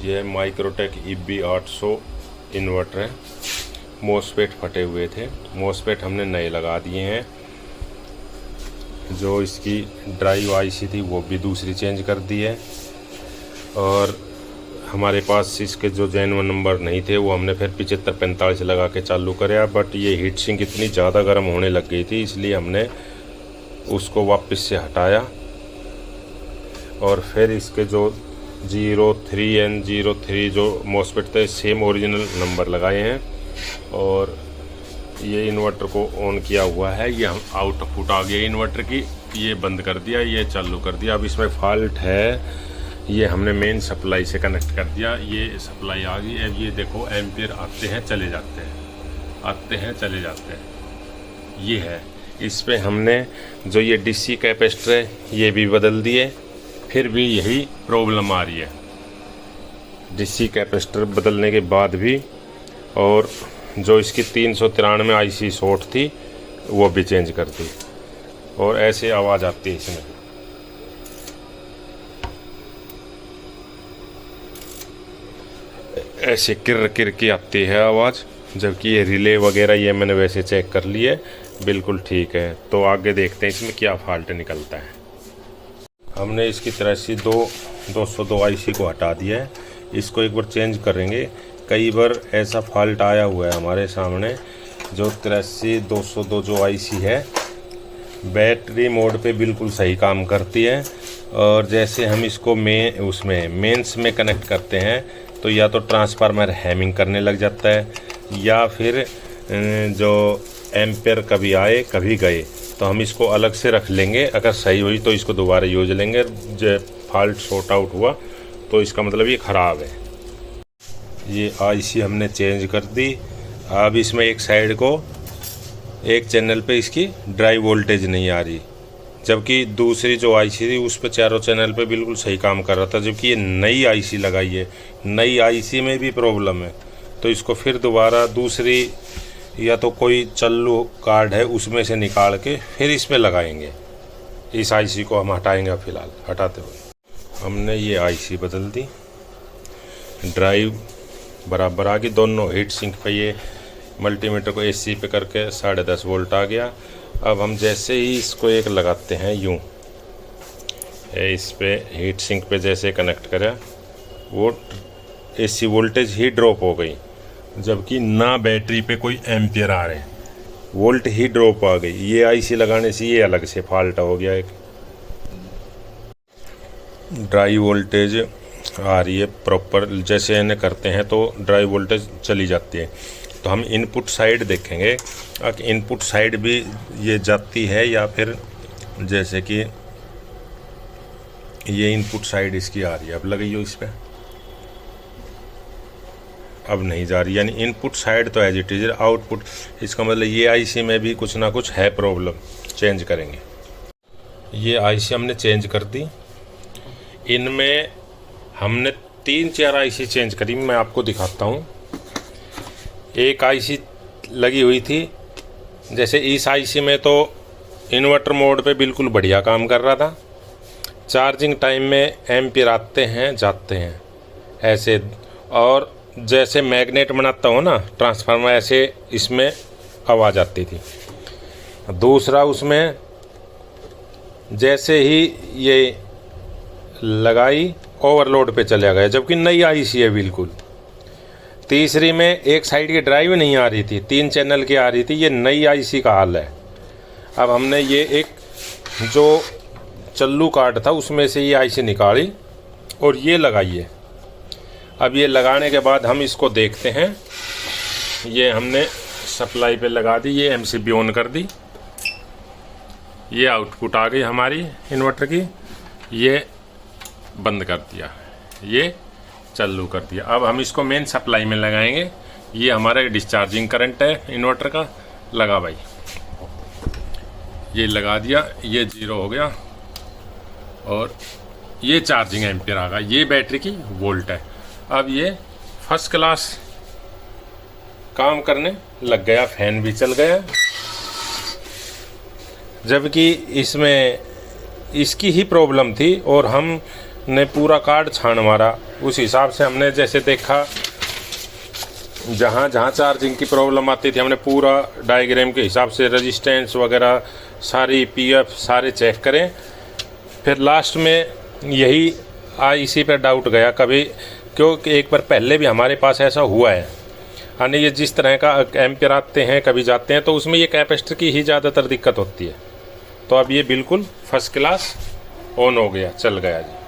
यह Microtek EB 800 inverter है। MOSFET फटे हुए थे, मोसफेट हमने नए लगा दिए हैं। जो इसकी ड्राइव IC थी वो भी दूसरी चेंज कर दी है। और हमारे पास इसके जो जेन्युइन नंबर नहीं थे वो हमने फिर 75-45 लगा के चालू कराया। बट ये हीट सिंक इतनी ज़्यादा गर्म होने लग गई थी, इसलिए हमने उसको वापस से हटाया और फिर इसके जो 03N03 जो मोसफेट थे सेम ओरिजिनल नंबर लगाए हैं। और ये इन्वर्टर को ऑन किया हुआ है। ये हम आउटपुट आ गया इन्वर्टर की, ये बंद कर दिया, ये चालू कर दिया। अब इसमें फॉल्ट है, ये हमने मेन सप्लाई से कनेक्ट कर दिया। ये सप्लाई आ गई। अब ये देखो एम्पियर आते हैं चले जाते हैं, आते हैं चले जाते हैं, ये है। इस पे हमने जो ये DC कैपेसिटर है ये भी बदल दिए, फिर भी यही प्रॉब्लम आ रही है DC कैपेसिटर बदलने के बाद भी। और जो इसकी 393 IC शॉर्ट थी वो भी चेंज कर दी। और ऐसे आवाज़ आती है इसमें, ऐसे किर किर की आती है आवाज़। जबकि ये रिले वगैरह ये मैंने वैसे चेक कर लिए, बिल्कुल ठीक है। तो आगे देखते हैं इसमें क्या फॉल्ट निकलता है। हमने इसकी 202 IC को हटा दिया है, इसको एक बार चेंज करेंगे। कई बार ऐसा फॉल्ट आया हुआ है हमारे सामने। जो 202 जो IC है बैटरी मोड पे बिल्कुल सही काम करती है। और जैसे हम इसको मेंस में कनेक्ट करते हैं तो या तो ट्रांसफार्मर हैमिंग करने लग जाता है, या फिर जो एम्पेयर कभी आए कभी गए। तो हम इसको अलग से रख लेंगे, अगर सही हुई तो इसको दोबारा यूज लेंगे। जो फॉल्ट सॉर्ट आउट हुआ तो इसका मतलब ये ख़राब है। ये IC हमने चेंज कर दी। अब इसमें एक साइड को, एक चैनल पे इसकी ड्राइव वोल्टेज नहीं आ रही, जबकि दूसरी जो IC थी उस पर चारों चैनल पे बिल्कुल सही काम कर रहा था। जबकि ये नई IC लगाई है, नई IC में भी प्रॉब्लम है। तो इसको फिर दोबारा दूसरी या तो कोई चालू कार्ड है उसमें से निकाल के फिर इसमें लगाएंगे। इस IC को हम हटाएंगे। फ़िलहाल हटाते हुए हमने ये IC बदल दी, ड्राइव बराबर आ गई। दोनों हीट सिंक पे ये मल्टीमीटर को AC पे करके 10.5 वोल्ट आ गया। अब हम जैसे ही इसको एक लगाते हैं यूँ, इस पे हीट सिंक पे जैसे कनेक्ट करें वो AC वोल्टेज ही ड्रॉप हो गई, जबकि ना बैटरी पे कोई एम्पियर आ रहे, वोल्ट ही ड्रॉप आ गई। ये IC लगाने से ये अलग से फॉल्ट हो गया। एक ड्राई वोल्टेज आ रही है प्रॉपर, जैसे इन्हें करते हैं तो ड्राई वोल्टेज चली जाती है। तो हम इनपुट साइड देखेंगे, इनपुट साइड भी ये जाती है या फिर जैसे कि ये इनपुट साइड इसकी आ रही है। अब लगाइए इस पर, अब नहीं जा रही, यानी इनपुट साइड तो एज इट इज। आउटपुट, इसका मतलब ये IC में भी कुछ ना कुछ है प्रॉब्लम। चेंज करेंगे। ये IC हमने चेंज कर दी। इनमें हमने 3-4 IC चेंज करी, मैं आपको दिखाता हूँ। एक IC लगी हुई थी, जैसे इस IC में तो इन्वर्टर मोड पे बिल्कुल बढ़िया काम कर रहा था। चार्जिंग टाइम में एम्पियर आते हैं जाते हैं ऐसे, और जैसे मैग्नेट बनाता हो ना ट्रांसफार्मर, ऐसे इसमें आवाज़ आती थी। दूसरा, उसमें जैसे ही ये लगाई ओवरलोड पे चला गया, जबकि नई IC है बिल्कुल। तीसरी में एक साइड की ड्राइव नहीं आ रही थी, 3 चैनल की आ रही थी। ये नई IC का हाल है। अब हमने ये एक जो चालू कार्ड था उसमें से ये IC निकाली और ये लगाई है। अब ये लगाने के बाद हम इसको देखते हैं। ये हमने सप्लाई पे लगा दी, ये MCB ऑन कर दी, ये आउटपुट आ गई हमारी इन्वर्टर की। ये बंद कर दिया, ये चालू कर दिया। अब हम इसको मेन सप्लाई में लगाएंगे। ये हमारा डिस्चार्जिंग करंट है इन्वर्टर का। लगा भाई, ये लगा दिया, ये 0 हो गया और ये चार्जिंग एम्पियर आ गया। ये बैटरी की वोल्ट है। अब ये फर्स्ट क्लास काम करने लग गया, फैन भी चल गया। जबकि इसमें इसकी ही प्रॉब्लम थी और हम ने पूरा कार्ड छान मारा। उस हिसाब से हमने जैसे देखा, जहाँ जहाँ चार्जिंग की प्रॉब्लम आती थी हमने पूरा डायग्राम के हिसाब से रेजिस्टेंस वगैरह सारी पीएफ सारे चेक करें। फिर लास्ट में यही इसी पर डाउट गया कभी, क्योंकि एक बार पहले भी हमारे पास ऐसा हुआ है। यानी ये जिस तरह का एम्पियर आते हैं कभी जाते हैं, तो उसमें ये कैपेसिटर की ही ज़्यादातर दिक्कत होती है। तो अब ये बिल्कुल फर्स्ट क्लास ऑन हो गया, चल गया जी।